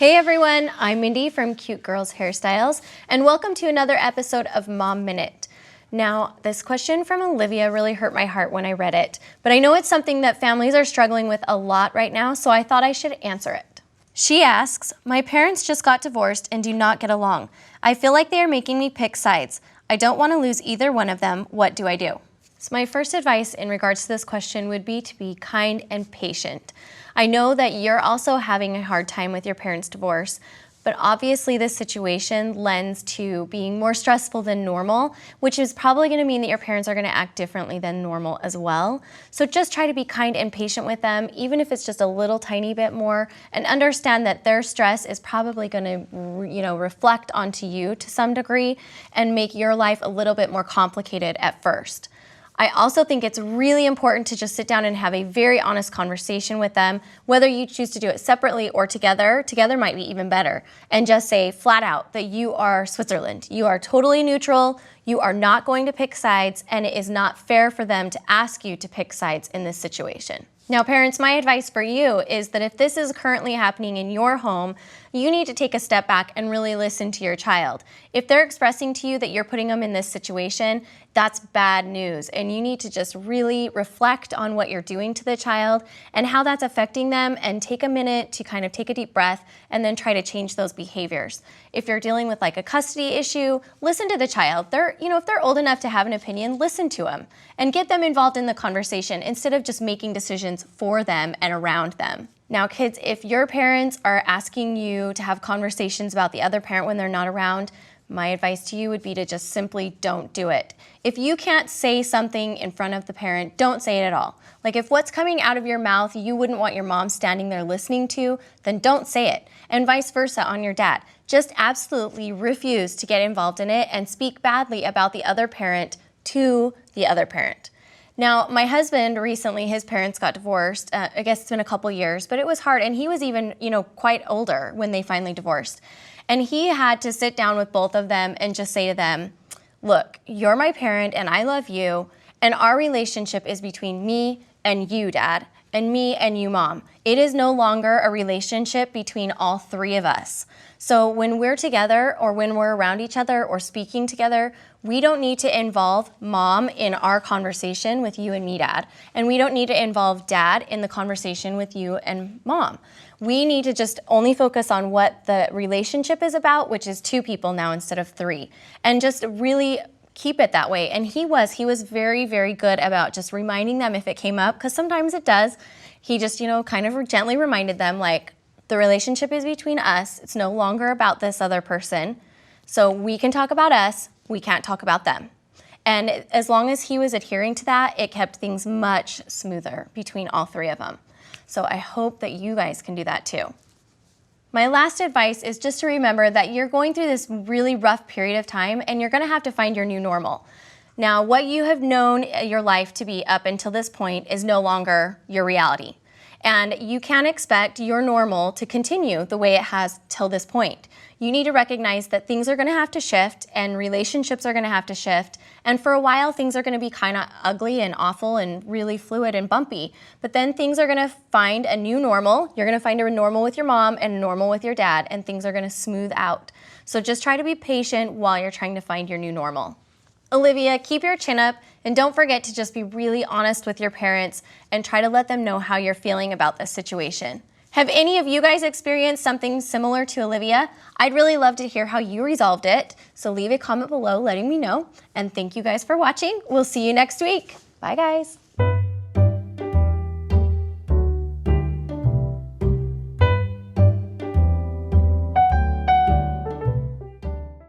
Hey everyone, I'm Mindy from CuteGirlsHairstyles, and welcome to another episode of Mom Minute. Now, this question from Olivia really hurt my heart when I read it, but I know it's something that families are struggling with a lot right now, so I thought I should answer it. She asks, my parents just got divorced and do not get along. I feel like they are making me pick sides. I don't want to lose either one of them. What do I do? So my first advice in regards to this question would be to be kind and patient. I know that you're also having a hard time with your parents' divorce, but obviously this situation lends to being more stressful than normal, which is probably going to mean that your parents are going to act differently than normal as well. So just try to be kind and patient with them, even if it's just a little tiny bit more, and understand that their stress is probably going to, reflect onto you to some degree and make your life a little bit more complicated at first. I also think it's really important to just sit down and have a very honest conversation with them, whether you choose to do it separately or together. Together might be even better. And just say flat out that you are Switzerland. You are totally neutral, you are not going to pick sides, and it is not fair for them to ask you to pick sides in this situation. Now parents, my advice for you is that if this is currently happening in your home, you need to take a step back and really listen to your child. If they're expressing to you that you're putting them in this situation, that's bad news, and you need to just really reflect on what you're doing to the child and how that's affecting them, and take a minute to kind of take a deep breath and then try to change those behaviors. If you're dealing with like a custody issue, listen to the child. If they're old enough to have an opinion, listen to them and get them involved in the conversation instead of just making decisions for them and around them. Now kids, if your parents are asking you to have conversations about the other parent when they're not around, my advice to you would be to just simply don't do it. If you can't say something in front of the parent, don't say it at all. Like if what's coming out of your mouth you wouldn't want your mom standing there listening to, then don't say it. And vice versa on your dad. Just absolutely refuse to get involved in it and speak badly about the other parent to the other parent. Now, my husband recently, his parents got divorced. I guess it's been a couple years, but it was hard. And he was even, quite older when they finally divorced. And he had to sit down with both of them and just say to them, look, you're my parent and I love you. And our relationship is between me and you, Dad, and me and you, Mom. It is no longer a relationship between all three of us. So when we're together or when we're around each other or speaking together, we don't need to involve Mom in our conversation with you and me, Dad. And we don't need to involve Dad in the conversation with you and Mom. We need to just only focus on what the relationship is about, which is two people now instead of three. And just really keep it that way. And he was very, very good about just reminding them if it came up, because sometimes it does. He just, kind of gently reminded them, like, the relationship is between us. It's no longer about this other person. So we can talk about us, we can't talk about them. And as long as he was adhering to that, it kept things much smoother between all three of them. So I hope that you guys can do that too. My last advice is just to remember that you're going through this really rough period of time and you're gonna have to find your new normal. Now, what you have known your life to be up until this point is no longer your reality. And you can't expect your normal to continue the way it has till this point. You need to recognize that things are gonna have to shift and relationships are gonna have to shift. And for a while, things are gonna be kind of ugly and awful and really fluid and bumpy. But then things are gonna find a new normal. You're gonna find a normal with your mom and a normal with your dad, and things are gonna smooth out. So just try to be patient while you're trying to find your new normal. Olivia, keep your chin up and don't forget to just be really honest with your parents and try to let them know how you're feeling about this situation. Have any of you guys experienced something similar to Olivia? I'd really love to hear how you resolved it. So leave a comment below letting me know. And thank you guys for watching. We'll see you next week. Bye guys.